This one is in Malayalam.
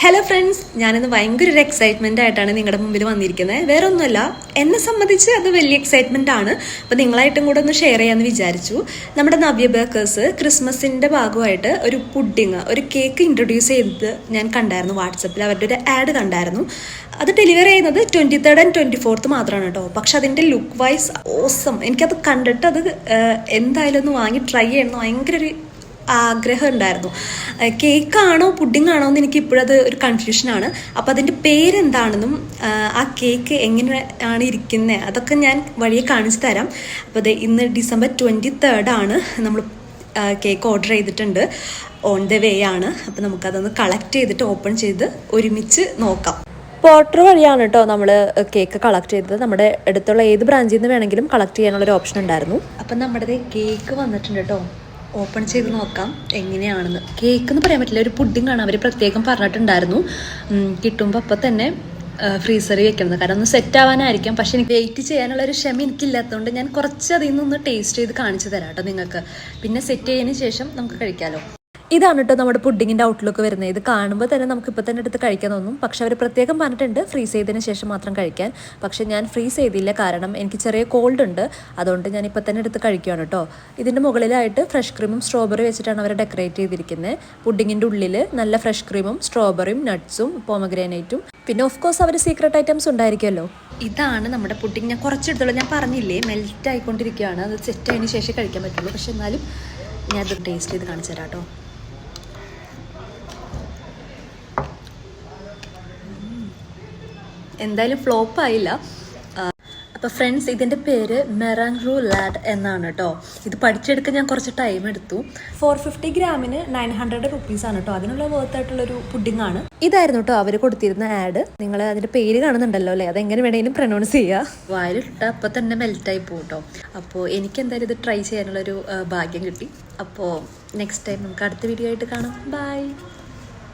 ഹലോ ഫ്രണ്ട്സ്, ഞാനിന്ന് ഭയങ്കര ഒരു എക്സൈറ്റ്മെൻ്റ് ആയിട്ടാണ് നിങ്ങളുടെ മുമ്പിൽ വന്നിരിക്കുന്നത്. വേറെ ഒന്നുമല്ല, എന്നെ സംബന്ധിച്ച് അത് വലിയ എക്സൈറ്റ്മെൻ്റ് ആണ്. അപ്പോൾ നിങ്ങളായിട്ടും കൂടെ ഒന്ന് ഷെയർ ചെയ്യാമെന്ന് വിചാരിച്ചു. നമ്മുടെ നവ്യ ബേക്കേഴ്സ് ക്രിസ്മസിൻ്റെ ഭാഗമായിട്ട് ഒരു പുഡിങ്, ഒരു കേക്ക് ഇൻട്രൊഡ്യൂസ് ചെയ്തത് ഞാൻ കണ്ടായിരുന്നു. വാട്സപ്പിൽ അവരുടെ ഒരു ആഡ് കണ്ടായിരുന്നു. അത് ഡെലിവറി ചെയ്യുന്നത് 23rd and 24th മാത്രമാണ് കേട്ടോ. പക്ഷെ അതിൻ്റെ ലുക്ക് വൈസ് ഓസം. എനിക്കത് കണ്ടിട്ട് അത് എന്തായാലും ഒന്ന് വാങ്ങി ട്രൈ ചെയ്യണമെന്ന് ഭയങ്കര ഒരു ആഗ്രഹം ഉണ്ടായിരുന്നു. കേക്കാണോ പുഡിംഗ് ആണോ എന്ന് എനിക്ക് ഇപ്പോഴത് ഒരു കൺഫ്യൂഷനാണ്. അപ്പോൾ അതിൻ്റെ പേരെന്താണെന്നും ആ കേക്ക് എങ്ങനെ ആണ് ഇരിക്കുന്നത് അതൊക്കെ ഞാൻ വഴിയെ കാണിച്ചു തരാം. അപ്പോൾ അത് ഇന്ന് December 23rd ആണ്. നമ്മൾ കേക്ക് ഓർഡർ ചെയ്തിട്ടുണ്ട്. ഓൺ ദ വേ ആണ്. അപ്പോൾ നമുക്കതൊന്ന് കളക്ട് ചെയ്തിട്ട് ഓപ്പൺ ചെയ്ത് ഒരുമിച്ച് നോക്കാം. പോർട്ടർ വഴിയാണ് കേട്ടോ നമ്മൾ കേക്ക് കളക്ട് ചെയ്തത്. നമ്മുടെ അടുത്തുള്ള ഏത് ബ്രാഞ്ചിൽ നിന്ന് വേണമെങ്കിലും കളക്ട് ചെയ്യാനുള്ളൊരു ഓപ്ഷൻ ഉണ്ടായിരുന്നു. അപ്പം നമ്മുടെ കേക്ക് വന്നിട്ടുണ്ട് കേട്ടോ. ഓപ്പൺ ചെയ്ത് നോക്കാം എങ്ങനെയാണെന്ന്. കേക്ക് എന്ന് പറയാൻ പറ്റില്ല, ഒരു പുഡിംഗ് ആണ്. അവർ പ്രത്യേകം പറഞ്ഞിട്ടുണ്ടായിരുന്നു കിട്ടുമ്പോൾ അപ്പം തന്നെ ഫ്രീസറിൽ വെക്കണമെന്ന്. കാരണം ഒന്ന് സെറ്റ് ആവാനായിരിക്കാം. പക്ഷെ എനിക്ക് വെയിറ്റ് ചെയ്യാനുള്ള ഒരു ക്ഷമ എനിക്കില്ലാത്തതുകൊണ്ട് ഞാൻ കുറച്ച് അതിൽ നിന്നൊന്ന് ടേസ്റ്റ് ചെയ്ത് കാണിച്ചു തരാം കേട്ടോ നിങ്ങൾക്ക്. പിന്നെ സെറ്റ് ചെയ്തതിന് ശേഷം നമുക്ക് കഴിക്കാമല്ലോ. ഇതാണ് കേട്ടോ നമ്മുടെ പുഡിങ്ങിൻ്റെ ഔട്ട്ലുക്ക് വരുന്നത്. ഇത് കാണുമ്പോൾ തന്നെ നമുക്ക് ഇപ്പോൾ തന്നെ എടുത്ത് കഴിക്കാൻ തോന്നും. പക്ഷെ അവർ പ്രത്യേകം പറഞ്ഞിട്ടുണ്ട് ഫ്രീസ് ചെയ്തതിന് ശേഷം മാത്രം കഴിക്കാൻ. പക്ഷെ ഞാൻ ഫ്രീസ് ചെയ്തില്ല, കാരണം എനിക്ക് ചെറിയ കോൾഡ് ഉണ്ട്. അതുകൊണ്ട് ഞാൻ ഇപ്പോൾ തന്നെ എടുത്ത് കഴിക്കുകയാണ് കേട്ടോ. ഇതിൻ്റെ മുകളിലായിട്ട് ഫ്രഷ് ക്രീമും സ്ട്രോബെറി വെച്ചിട്ടാണ് അവർ ഡെക്കറേറ്റ് ചെയ്തിരിക്കുന്നത്. പുഡിങ്ങിൻ്റെ ഉള്ളിൽ നല്ല ഫ്രഷ് ക്രീമും സ്ട്രോബെറിയും നട്ട്സും പോമഗ്രാനൈറ്റും പിന്നെ ഓഫ് കോഴ്സ് അവർ സീക്രട്ട് ഐറ്റംസ് ഉണ്ടായിരിക്കുമല്ലോ. ഇതാണ് നമ്മുടെ പുഡിങ്. ഞാൻ കുറച്ചെടുത്തോളൂ, ഞാൻ പറഞ്ഞില്ലേ മെൽറ്റ് ആയിക്കൊണ്ടിരിക്കുകയാണ്. അത് സെറ്റ് ആയതിനു ശേഷം കഴിക്കാൻ പറ്റുള്ളൂ. പക്ഷെ എന്നാലും ഞാൻ അത് ടേസ്റ്റ് ചെയ്ത് കാണിച്ചു തരാം കേട്ടോ. എന്തായാലും ഫ്ലോപ്പ് ആയില്ല. അപ്പോൾ ഫ്രണ്ട്സ്, ഇതിൻ്റെ പേര് മെറാങ് ലാഡ് എന്നാണ് കേട്ടോ. ഇത് പഠിച്ചെടുക്കാൻ ഞാൻ കുറച്ച് ടൈം എടുത്തു. 450 ഗ്രാമിന് 900 റുപ്പീസാണ് കേട്ടോ. അതിനുള്ള വേർത്തായിട്ടുള്ളൊരു പുഡിംഗ് ആണ്. ഇതായിരുന്നു കേട്ടോ അവർ കൊടുത്തിരുന്ന ആഡ്. നിങ്ങൾ അതിൻ്റെ പേര് കാണുന്നുണ്ടല്ലോ അല്ലേ, അതെങ്ങനെ വേണമെങ്കിലും പ്രൊനൗൺസ് ചെയ്യുക. വായിലിട്ട അപ്പോൾ തന്നെ മെൽറ്റായി പോകും കേട്ടോ. അപ്പോൾ എനിക്ക് എന്തായാലും ഇത് ട്രൈ ചെയ്യാനുള്ളൊരു ഭാഗ്യം കിട്ടി. അപ്പോൾ നെക്സ്റ്റ് ടൈം നമുക്ക് അടുത്ത വീഡിയോ ആയിട്ട് കാണാം. ബൈ.